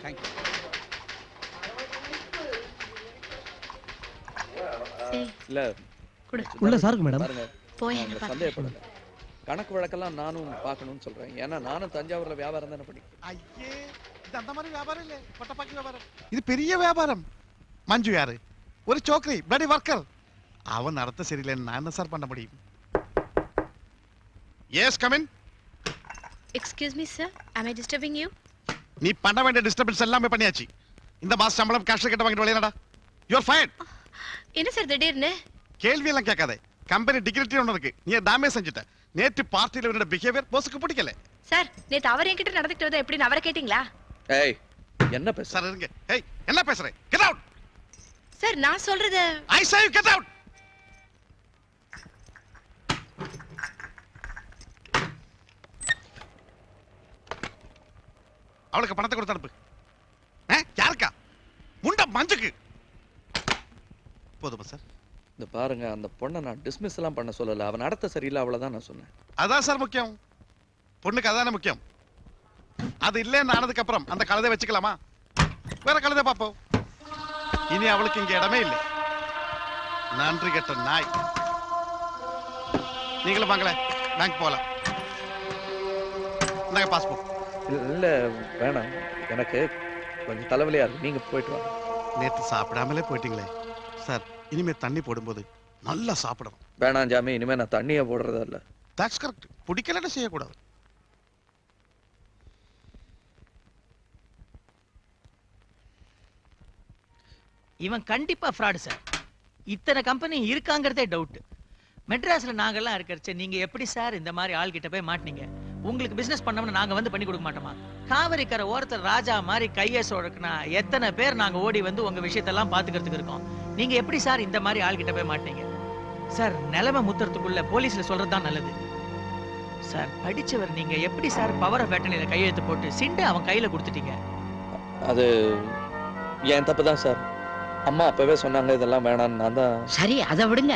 Thank you. இல்ல உள்ள சாருக்கு மேடம். பாருங்க, போய் நான் சந்தேகப்படல. கணக்கு வழக்கெல்லாம் நானும் பார்க்கணும்னு சொல்றேன். ஏன்னா நானும் தஞ்சாவூர்ல வியாபாரம் தானே படிக்கிறேன். ஐயே, இது அந்த மாதிரி வியாபாரம் இல்ல, கொட்டப்பாக்கி வியாபாரம். இது பெரிய வியாபாரம். மஞ்சு யாரு? ஒரு சோக்கரி, பிளடி ஒர்க்கர். அவன் நடத்த சரியில்லைன்னு நான் என்ன சார் பண்ண முடியும்? Yes, come in. Excuse me sir, am I disturbing you? நீ பண்ண வேண்டிய டிஸ்டர்பன்ஸ் எல்லாமே பண்ணியாச்சு. இந்த மாசம் சம்பளம் கேஷ் கிட்ட வாங்கிட்டு வெளியடா. You are fired. என்ன சார் திடீர்னு? கேள்வி எல்லாம் கேட்காதே. கம்பெனி டிகிரிட்டி ஒன்று இருக்கு, நீ டேமேஜ் செஞ்சுட்ட. நேற்று பார்ட்டியில் இவரோட பிஹேவியர் போஸ்க்கு பிடிக்கல. சார் நேத்து அவர் என்கிட்ட நடந்துக்கிட்டு வந்தா எப்படின்னு அவரை கேட்டிங்களா? ஏய், என்ன பேச? சார் இருங்க. ஏய், என்ன பேசுறே? Get out. சார் நான் சொல்றது ஐ சே யூ கெட் அவுட். அவளுக்கு பணத்தை கொடுத்து அனுப்பு. யாருக்கா? முண்டா மஞ்சுக்கு. போதுமா சார்? இந்த பாருங்க, அந்த பொண்ணை நான் டிஸ்மிஸ் எல்லாம் பண்ண சொல்லல. அவன் நடத்த சரியில்லை, அவ்வளவுதான் நான் சொன்னேன். அதான் சார் முக்கியம். பொண்ணுக்கு அதானே முக்கியம். அது இல்லைன்னு ஆனதுக்கு அப்புறம் அந்த கழுதை வச்சுக்கலாமா? வேற கழுதை பாப்போம். இனி அவளுக்கு இங்க இடமே இல்லை. நன்றி கெட்ட நாய். நீங்களும் வாங்கல, பேங்க் போகலாம். இந்தாங்க பாஸ்போர்ட். இல்ல வேணாம், எனக்கு கொஞ்சம் தலைவலியா இருக்கு. நீங்க போயிட்டு வாங்க. நேற்று சாப்பிடாமலே போயிட்டீங்களே சார். இனிமே தண்ணி போடும்போது நல்லா சாப்பிடணும். வேணாம் ஜாமி, இனிமே நான் தண்ணியை போடுறதா இல்ல. That's correct. பிடிக்கலன்னு செய்யக்கூடாது. இவன் கண்டிப்பா ஃப்ராடு சார். இத்தனை கம்பெனி இருக்காங்கிறதே டவுட். மெட்ராஸ்ல நாங்கெல்லாம் இருக்கிறச்ச நீங்க எப்படி சார் இந்த மாதிரி ஆள் கிட்ட போய் மாட்டீங்க? உங்களுக்கு பிசினஸ் பண்ணோம்னா நாங்க வந்து பண்ணி கொடுக்க மாட்டோமா? காவிரி கரை ஓரத்தில் ராஜா மாதிரி கையை சொடக்குனா எத்தனை பேர் நாங்க ஓடி வந்து உங்க விஷயத்தெல்லாம் பாத்துக்கிறதுக்கு இருக்கோம். நீங்க எப்படி சார் இந்த மாதிரி ஆள் கிட்ட போய் மாட்டீங்க? சார் நிலைமை முத்துறதுக்குள்ள போலீஸ்ல சொல்றதுதான் நல்லது சார். படிச்சவர் நீங்க எப்படி சார் பவர் ஆஃப் அட்டர்னில கையெழுத்து போட்டு சிண்டு அவன் கையில கொடுத்துட்டீங்க? அது என் தப்பு தான் சார். அம்மா அப்பவே சொன்னாங்க இதெல்லாம் வேணான்னு. நான் தான். சரி, அதை விடுங்க.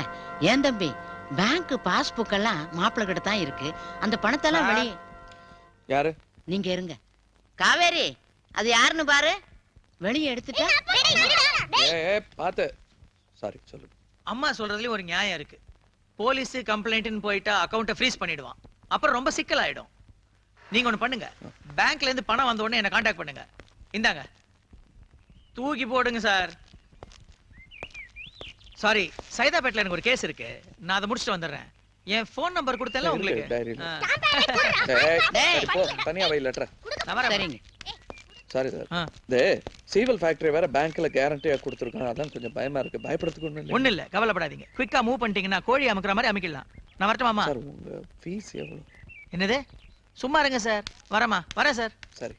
ஏன் தம்பி, பேங்க் பாஸ்புக் எல்லாம் மாப்பிள்ளை கிட்ட தான் இருக்கு. அந்த பணத்தெல்லாம் வெளி. யாரு? நீங்க இருங்க. காவேரி, அது யாருன்னு பாரு. வெளியே எடுத்துட்டா. பாத்து. சாரி, சொல்லு. அம்மா சொல்றதுலயும் ஒரு நியாயம் இருக்கு. போலீஸ் கம்ப்ளைண்ட்னு போயிட்டா அக்கவுண்ட்டை ஃப்ரீஸ் பண்ணிடுவான். அப்புறம் ரொம்ப சிக்கல் ஆயிடும். நீங்க ஒண்ணு பண்ணுங்க, பேங்க்ல இருந்து பணம் வந்த உடனே என்ன கான்டாக்ட் பண்ணுங்க. இந்தாங்க, தூக்கி போடுங்க சார். சாரி, சைதாப்பேட்ல எனக்கு ஒரு கேஸ் இருக்கு. நான் அதை முடிச்சுட்டு வந்துடுறேன். என் போன் நம்பர் கொடுத்தேன்ல உங்களுக்கு. தனியா வை லெட்டர். சரிங்க. Sorry sir. இந்த சிவில் ஃபேக்டரி வேற பேங்க்ல கேரண்டியா கொடுத்துருக்கோம். அதான் கொஞ்சம் பயமா இருக்கு. பயப்படுறதுக்கு ஒண்ணு இல்ல, கவலைப்படாதீங்க. குயிக்கா மூவ் பண்ணிட்டீங்கன்னா கோழி அமுக்குற மாதிரி அமைக்கலாம். நான் வரட்டுமாமா? சார், உங்க ஃபீஸ் எவ்வளவு? என்னது? சும்மா இருங்க சார். வரமா? வரேன் சார். சரி.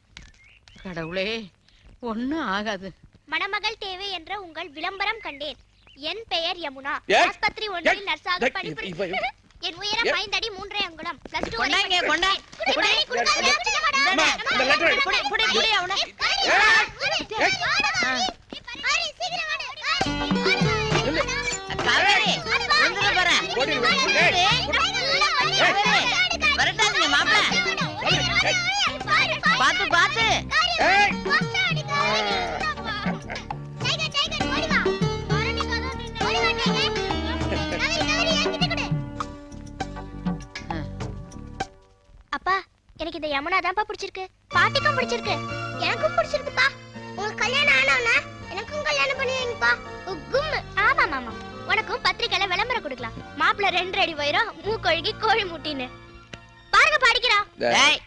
கடவுளே, ஒண்ணும் ஆகாது. மணமகள் தேவை என்ற உங்கள் விளம்பரம் கண்டேன். என் பெயர் யமுனா. ஏய், ஆஸ்பத்திரி ஒன்றில் நர்ஸாக ஏய், பணிபுரி. என் உயரம் 5 அடி 3 அங்குலம். +2 வரை கொண்டாங்க, கொண்டா. குடி, அம்மா, இந்த லெட்டர் எடு. புடி அவனை. காவேரி, வந்துட போறேன். ஓடி வா. வரட்டாதீங்க மாப்பிள்ள. பாத்து பாத்து. அப்பா, எனக்கு இந்த யமுனா தான்ப்பா பிடிச்சிருக்கு. பாட்டிக்கும் பிடிச்சிருக்கு. எனக்கும் பிடிச்சிருக்குப்பா. உங்களுக்கு கல்யாணம் ஆனவனா எனக்கும் கல்யாணம் பண்ணி வைங்கப்பா. உக்கும். ஆமா மாமா, உனக்கும் பத்திரிக்கையில விளம்பரம் கொடுக்கலாம். மாப்பிள்ள 2 அடி உயரம், மூக்கொழுகி கோழி முட்டின்னு. பாருங்க படிக்கிறா. டேய்,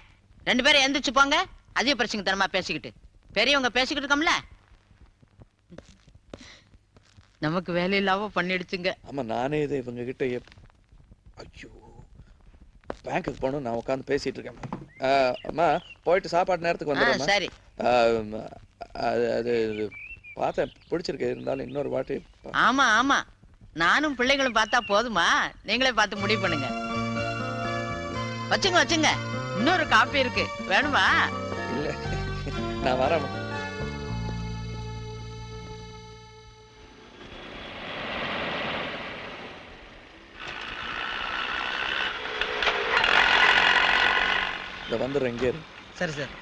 2 பேரும் எந்திரிச்சு போங்க. அதிக பிரச்சனை தரமா பேசிக்கிட்டு. பெரியவங்க பேசிக்கிட்டு இருக்கோம்ல. நமக்கு வேலை இல்லாம பண்ணிடுச்சுங்க. ஆமா, நானே இது இவங்க கிட்ட ஐயோ, பேங்க்குக்கு போகணும். நான் உட்காந்து பேசிட்டு இருக்கேன். அம்மா, போயிட்டு சாப்பாடு நேரத்துக்கு வந்துடுறேன். சரி. அது பார்த்தேன், பிடிச்சிருக்கு. இருந்தாலும் இன்னொரு வாட்டி. ஆமா ஆமா, நானும் பிள்ளைகளும் பார்த்தா போதுமா? நீங்களே பார்த்து முடிவு பண்ணுங்க. வச்சுங்க வச்சுங்க. இன்னொரு காப்பி இருக்கு, வேணுமா? இல்ல, நான் வரேன். இந்த வந்துடுறேன். எங்கே இரு? சரி சார்.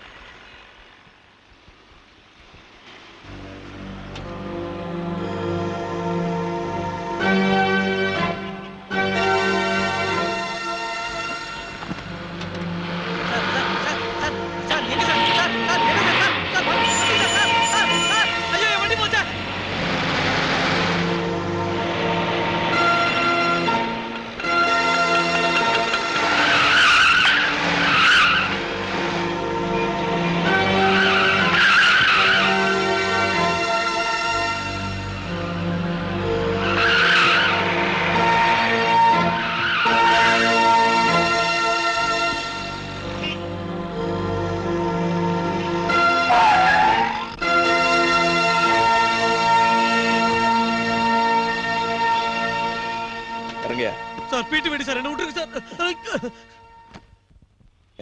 இறங்க. சார் பீட்டு வேடி சார் என்ன விட்டுருக்கு சார்.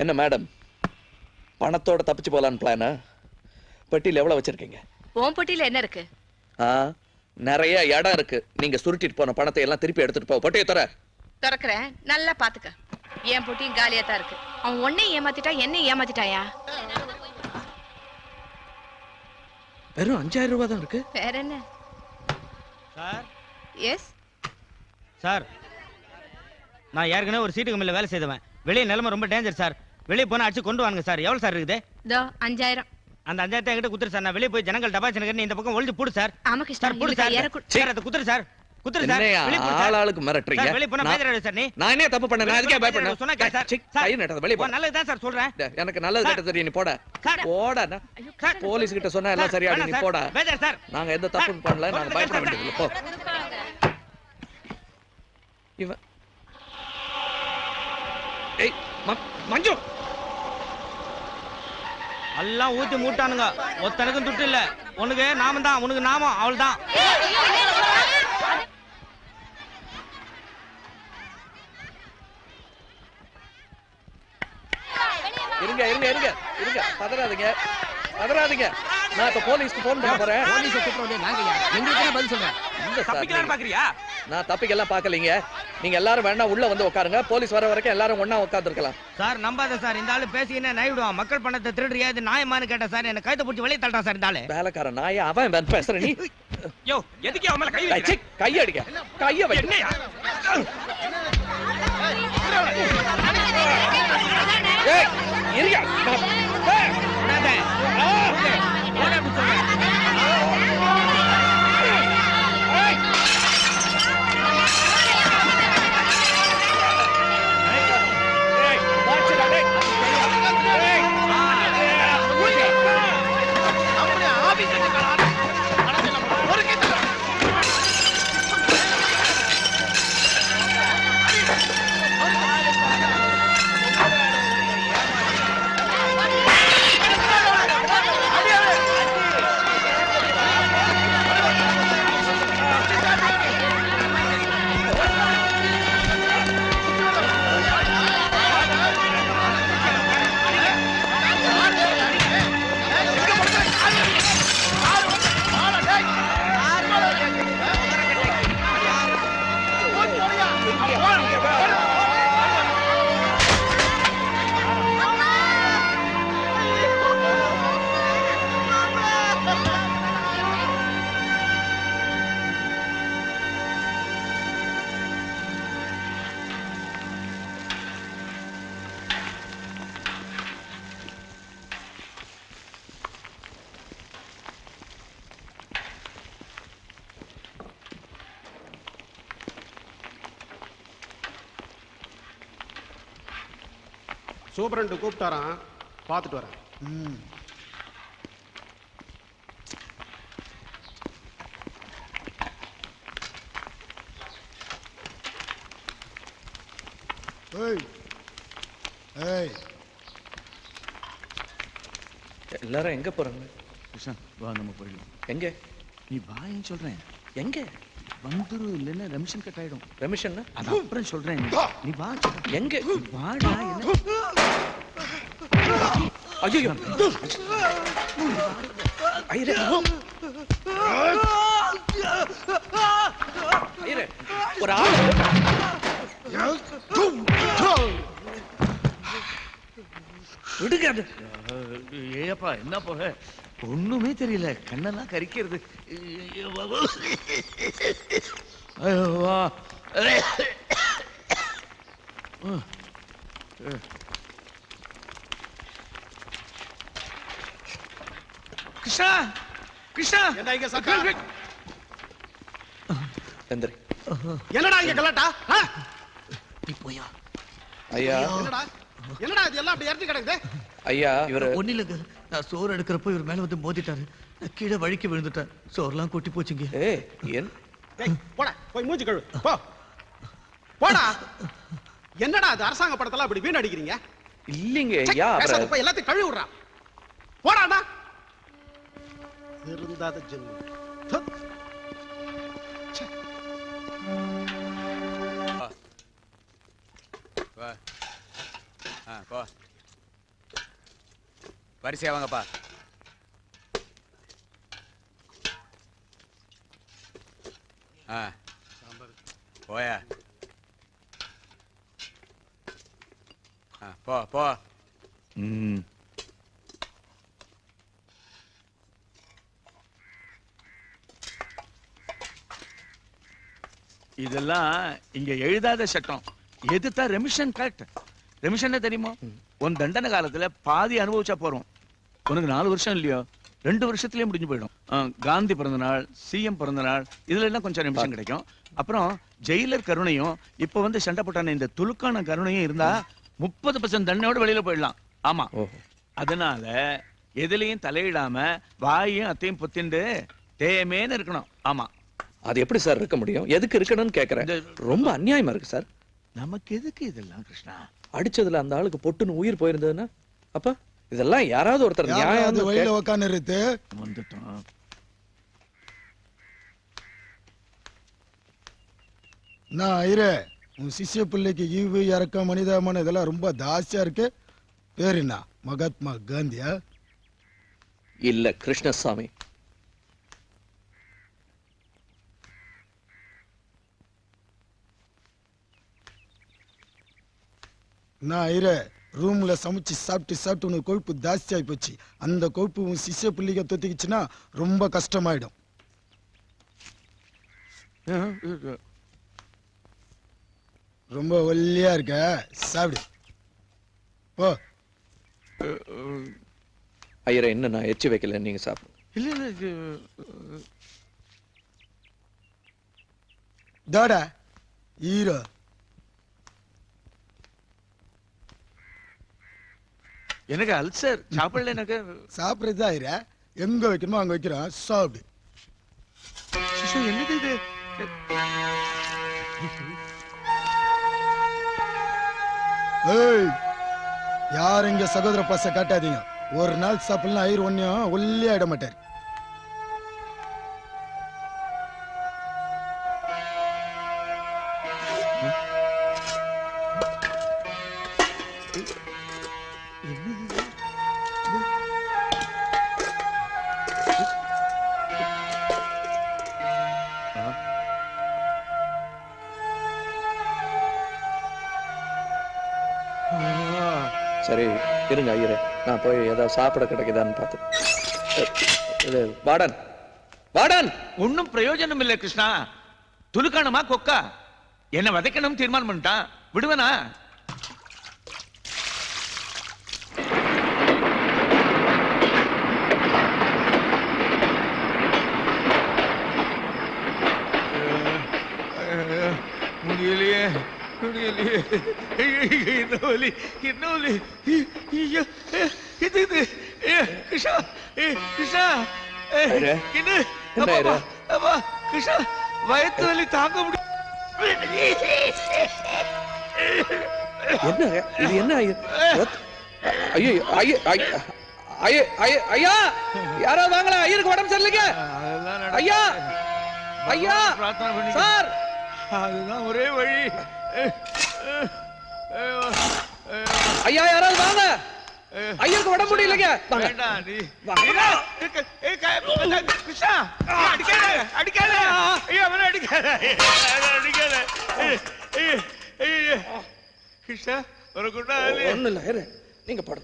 என்ன மேடம், பணத்தோட தப்பிச்சு போலான்னு பிளானா? பெட்டியில் எவ்வளவு வச்சிருக்கீங்க? உன் பொட்டியில என்ன இருக்கு? நிறைய இடம் இருக்கு. நீங்க சுருட்டிட்டு போன பணத்தை எல்லாம் திருப்பி எடுத்துட்டு போ. பொட்டியை தர. திறக்கிறேன், நல்லா பாத்துக்க. என் பொட்டியும் காலியா தான் இருக்கு. அவன் உன்னை ஏமாத்திட்டா என்ன ஏமாத்திட்டாயா? வெறும் 5000 ரூபாய் தான் இருக்கு. வேற என்ன? சார் எஸ் சார், நான் ஏற்கனவே ஒரு சீட்டு கம்பெனியில் வேலை செய்தவன். வெளியே நிலைமை ரொம்ப டேஞ்சர் சார். வெளியே போனா அடிச்சு கொண்டு வாங்க சார். எவ்வளவு சார் இருக்குது? தோ 5000. அந்த 5000 என்கிட்ட குத்துரு சார். நான் வெளியே போய் ஜனங்கள் டபாச்சனு இந்த பக்கம் ஒளிஞ்சு போடு சார். ஆமா கிருஷ்ணா, சார் போடு சார். சார் அதை குத்துரு சார். குத்துரு சார். வெளியே போடு சார். ஆளாளுக்கு மிரட்டுறீங்க. சார் வெளியே போனா பேஜராடு சார். நீ நான் என்ன தப்பு பண்ணேன்? நான் எதுக்கே பயப்படணும்? சொன்னா கேளு சார். கை நட்டது வெளியே போ. நல்லது தான் சார் சொல்றேன். எனக்கு நல்லது கேட்ட தெரியும். நீ போடா. சார். போடா. சார் போலீஸ் கிட்ட சொன்னா எல்லாம் சரியாயிடும். நீ போடா. Pager sir. நாங்க எந்த தப்பும் பண்ணல. நாங்க பயப்பட வேண்டியதில்லை. போ. இவன் ஏய் மஞ்சு, எல்லாம் ஊத்தி மூட்டானுங்க. ஒத்தனுக்கும் துட்டு இல்ல. உனக்கு நாமம் தான், உனக்கு நாமம் அவள் தான். இருங்க இருங்க இருங்க இருங்க. பதறாதீங்க பதறாதீங்க. நான் இப்ப போலீஸ்க்கு போன் பண்ண போறேன். போலீஸ் கூப்பிட்டு நாங்கயா எங்களுக்கு பதில் சொல்றேன். தப்பிக்கலாம்னு பாக்குறியா? நான் தப்பிக்கெல்லாம் பாக்கலீங்க. நீங்க எல்லாரும் வேணா உள்ள வந்து உட்காருங்க. போலீஸ் வர வரைக்கும் எல்லாரும் ஒண்ணா உட்கார்ந்துருக்கலாம். சார் நம்பாத சார். இந்த ஆளு பேசினே நைவிடுவான். மக்கள் பணத்தை திருடுறியா? இது நியாயமானு கேட்டா சார் என்ன கைத பிடிச்சி வெளியே தள்ளிட்டான் சார். இந்த ஆளு வேலைக்காரன் நாய. அவன் பேசுற நீ. யோ எதுக்கு அவன் மேல கை ச்சீ, கையடிக்க கைய வை. ஏய் இருங்க. சூப்பரண்ட் கூப்பிட்டாரான், பார்த்துட்டு வரேன். எல்லாரும் எங்க போறாங்க? கிருஷ்ணா வா நம்ம போயிடலாம். எங்க? நீ வாயின்னு சொல்றேன். எங்க வந்துரு இல்லைன்னா ரெமிஷன் கட் ஆயிடும். ரெமிஷன் அது அப்புறம் சொல்றேன். நீ வா. எங்க? வாடா. என்ன ஐயோ ஐயரே ஐயரே ஒரு ஆள் விடுங்க. ஏப்பா என்ன போக ஒண்ணுமே தெரியல. கண்ணெல்லாம் கரிக்கிறது. ஐயோவா. கிருஷ்ணா கிருஷ்ணா என்ன இங்க சத்தம்? எந்திரி. என்னடா இங்க கலாட்டா? ஆ? நீ போயா. ஐயா என்னடா என்னடா இது எல்லாம் அப்படி இறங்கி கிடக்குது? ஐயா இவரு ஒன்னும் இல்லைங்க, நான் சோறு எடுக்கிறப்போ இவர் மேல வந்து மோதிட்டாரு. நான் கீழே வழுக்கி விழுந்துட்டேன். சோறுலாம் கொட்டி போச்சுங்க. ஏய் என் டேய், போடா போய் மூஞ்சி கழுவு. போ. போடா. என்னடா அது அரசாங்க படத்தெல்லாம் அப்படி வீண் அடிக்கிறீங்க? இல்லைங்க சே, ஐயா பேசாத, அப்புறம் போய் எல்லாத்தையும் கழுவி விடுறா. போடாடா. இருந்தாத ஜென்மம். து. ச்சே. போ வரிசையா வாங்கப்பா. போயா. போ போ. இதெல்லாம் இங்க எழுதாத சட்டம். எதுதான் ரெமிஷன் கரெக்ட். ரெமிஷன் தெரியுமா? உன் தண்டனை காலத்துல பாதி அனுபவிச்சா போறோம். உனக்கு 4 வருஷம் இல்லையோ, 2 வருஷத்துலயே முடிஞ்சு போயிடும். காந்தி பிறந்த நாள், சிஎம் பிறந்த நாள், இதுல எல்லாம் கொஞ்சம் ரெமிஷன் கிடைக்கும். அப்புறம் ஜெயிலர் கருணையும் இப்ப வந்து சண்டை போட்டான இந்த துலுக்கான கருணையும் இருந்தா 30% தண்டனையோட வெளியில போயிடலாம். ஆமா, அதனால எதுலயும் தலையிடாம வாயும் அத்தையும் பொத்திண்டு தேமேன்னு இருக்கணும். ஆமா, அது எப்படி சார் இருக்க முடியும்? எதுக்கு இருக்கணும்னு கேக்குறேன். ரொம்ப அநியாயமா இருக்கு சார். நமக்கு எதுக்கு இதெல்லாம் கிருஷ்ணா? அடிச்சதுல அந்த ஆளுக்கு பொட்டுன்னு உயிர் போயிருந்ததுன்னா அப்ப இதெல்லாம் யாராவது ஒருத்தர் நியாயம் வழியில உக்காந்துருது. வந்துட்டோம். நான் ஐரே, உன் சிஷ்ய பிள்ளைக்கு ஈவு இறக்கம் மனிதாமன் இதெல்லாம் ரொம்ப தாசியா இருக்கு. பேர் என்ன? மகாத்மா காந்தியா? இல்ல கிருஷ்ணசாமி. நான் ஐரே, ரூம்ல சமைச்சு சாப்பிட்டு சாப்பிட்டு உனக்கு கொழுப்பு ஜாஸ்தி ஆகி போச்சு. அந்த கொழுப்பு உன் சிஷ்ய பிள்ளைக்கு தொத்திக்கிச்சுன்னா ரொம்ப கஷ்டமாயிடும். ரொம்ப ஒல்லியா இருக்க, சாப்பிடு போ. ஐயரே, என்ன நான் எச்சி வைக்கல, நீங்க சாப்பிடு. இல்ல தாடா ஈரோ. எனக்கு அல்சர், சாப்பிடல. எனக்கு சாப்பிடுறதா ஐரே, எங்க வைக்கணுமோ அங்க வைக்கிறோம், சாப்பிடு. என்னது இது? ஏய், யார் இங்க சகோதர பாச காட்டாதீங்க. ஒரு நாள் சாப்பிடலாம் ஐயர் ஒன்னும் ஒல்லி ஆயிட மாட்டார். சரி இருங்க ஐயரே, நான் போய் ஏதாவது சாப்பிட கிடைக்குதான்னு பார்த்து. இது வார்டன், வார்டன். ஒன்னும் பிரயோஜனம் இல்ல கிருஷ்ணா. துலுக்கானமா கொக்கா? என்ன வதைக்கணும் தீர்மானம் பண்ணிட்டான், விடுவனா? முடியலையே முடியலையே. என்ன வலி, என்ன வலி. இது இது கிருஷ்ணா, கிருஷ்ணா. ஐயரே, என்ன என்ன ஐயரே? அப்பா கிருஷ்ணா, வயிற்று வலி தாங்க முடியும். என்ன இது? என்ன ஐயோ, ஐயா, யாராவது வாங்கல, ஐயருக்கு உடம்பு சரியில்லைங்க. ஐயா, ஐயா, சார், அதுதான் ஒரே வழி. ஐயா, யாராவது வாங்க, ஐயருக்கு உடம்பு முடியலைங்க. வேண்டாம், நீ கிருஷ்ணா, அடிக்காத அடிக்காத. ஐயா, அவனை அடிக்காத அடிக்காத. கிருஷ்ணா, ஒரு குண்டா ஒண்ணு இல்ல ஐயரே, நீங்க படு.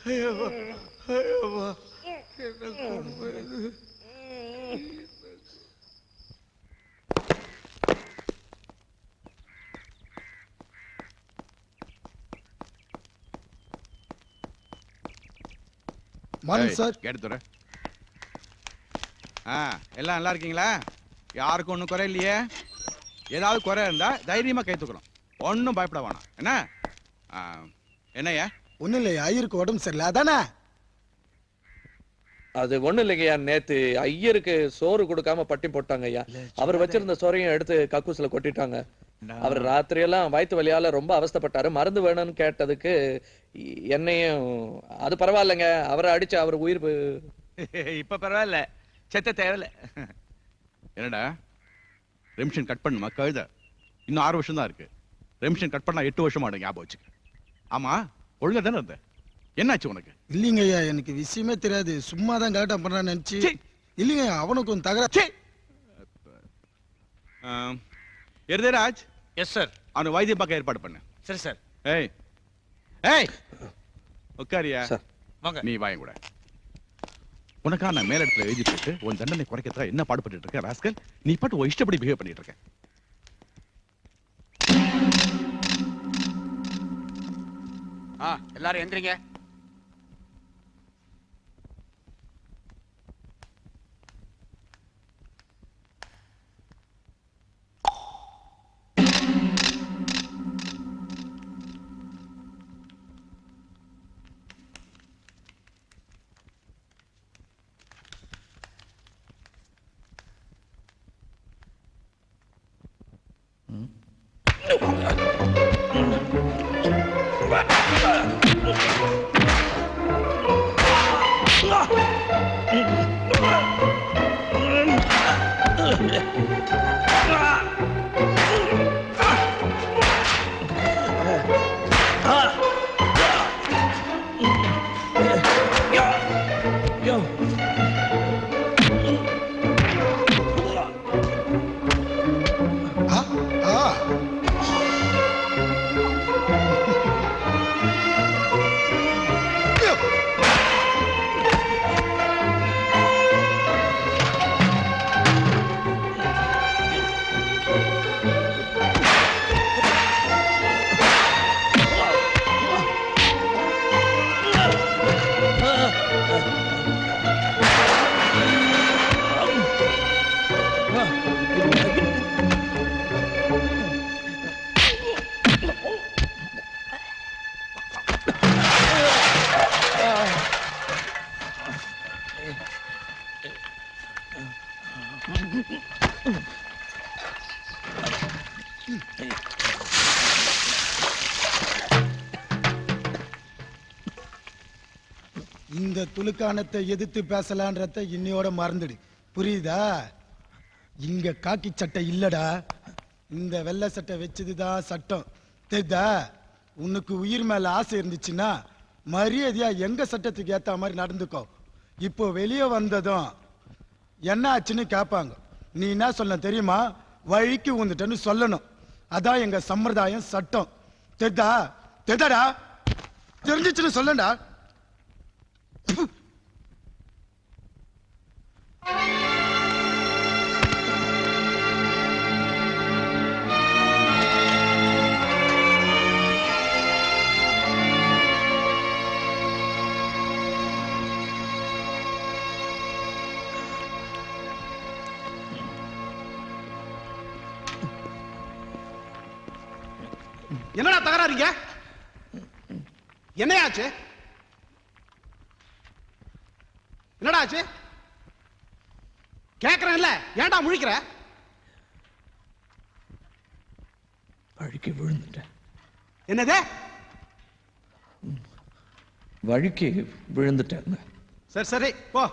ஐயோ ஐயோ, என்ன கொடுமை இது. Morning sir. எடுத்துற. எல்லாம் நல்லா இருக்கீங்களா? யாருக்கும் ஒன்றும் குறை இல்லையே? ஏதாவது குறை இருந்தா தைரியமா கை தூக்கணும், ஒன்றும் பயப்பட வேணாம். என்ன என்னய்யா? ஒன்றும் இல்லையா, ஐயருக்கு உடம்பு சரியில்லை அதானே? அது ஒண்ணும் இல்லைங்கய்யா, நேத்து ஐயருக்கு சோறு கொடுக்காம பட்டி போட்டாங்க ஐயா. அவர் வச்சிருந்த சோறையும் எடுத்து கக்கூசுல கொட்டிட்டாங்க. அவர் ராத்திரி எல்லாம் வயிற்று வலியால ரொம்ப அவஸ்தைப்பட்டாரு. மருந்து வேணும்னு கேட்டதுக்கு என்னையும் அது பரவாயில்லைங்க, அவரை அடிச்சு அவர் உயிர் இப்ப பரவாயில்ல, செத்த தேவையில்ல. என்னடா ரெமிஷன் கட் பண்ணுமா? கழுத இன்னும் 6 வருஷம் தான் இருக்கு. ரெமிஷன் கட் பண்ணா 8 வருஷம் ஆடும், ஞாபகம் வச்சுக்க. ஆமா, ஒழுங்கா தானே இருந்த, என்னாச்சு உனக்கு? இல்லைங்க ஐயா, எனக்கு விஷயமே தெரியாது, சும்மா தான் கரெக்டா பண்றான்னு நினைச்சு. இல்லைங்க, அவனுக்கு கொஞ்சம் தகராறு. எருதராஜ். Yes sir. அவனுக்கு வைத்தியம் பார்க்க ஏற்பாடு பண்ணு. சரி சார். ஏய் ஏய், உட்காரியா? வாங்க. நீ வாங்க கூட. உனக்கா நான் மேலிடத்துல எழுதி போட்டு உன் தண்டனை குறைக்கிறதா என்ன பாடுபட்டு இருக்க ராஸ்கல்? நீ பாட்டு உன் இஷ்டப்படி பிஹேவ் பண்ணிட்டு இருக்க. எல்லாரும் எந்திரிங்க. இந்த துலுக்கானத்தை எதிர்த்து பேசலான்றத இன்னையோட மறந்துடு, புரியுதா? இங்க காக்கி சட்டை இல்லடா, இந்த வெள்ளை சட்டை வச்சதுதான் சட்டம், தெரியுதா? உனக்கு உயிர் மேல ஆசை இருந்துச்சுன்னா மரியாதையா எங்க சட்டத்துக்கு ஏத்த மாதிரி நடந்துக்கோ. இப்போ வெளியே வந்ததும் என்ன ஆச்சுன்னு கேட்பாங்க, நீ என்ன சொல்ல தெரியுமா? வழிக்கு வந்துட்டேன்னு சொல்லணும். அதான் எங்க சம்பிரதாயம், சட்டம், தெரியுதா? தெரியுதாடா? தெரிஞ்சிச்சுன்னு சொல்லண்டா. என்னடா தகராறீங்க? என்னையாச்சு? என்னடா ஆச்சு? கேக்குறேன்ல, ஏன்டா முழிக்கிற? வழுக்கி விழுந்துட்டேன். என்னது? வழுக்கி விழுந்துட்டேன். சரி சரி போ.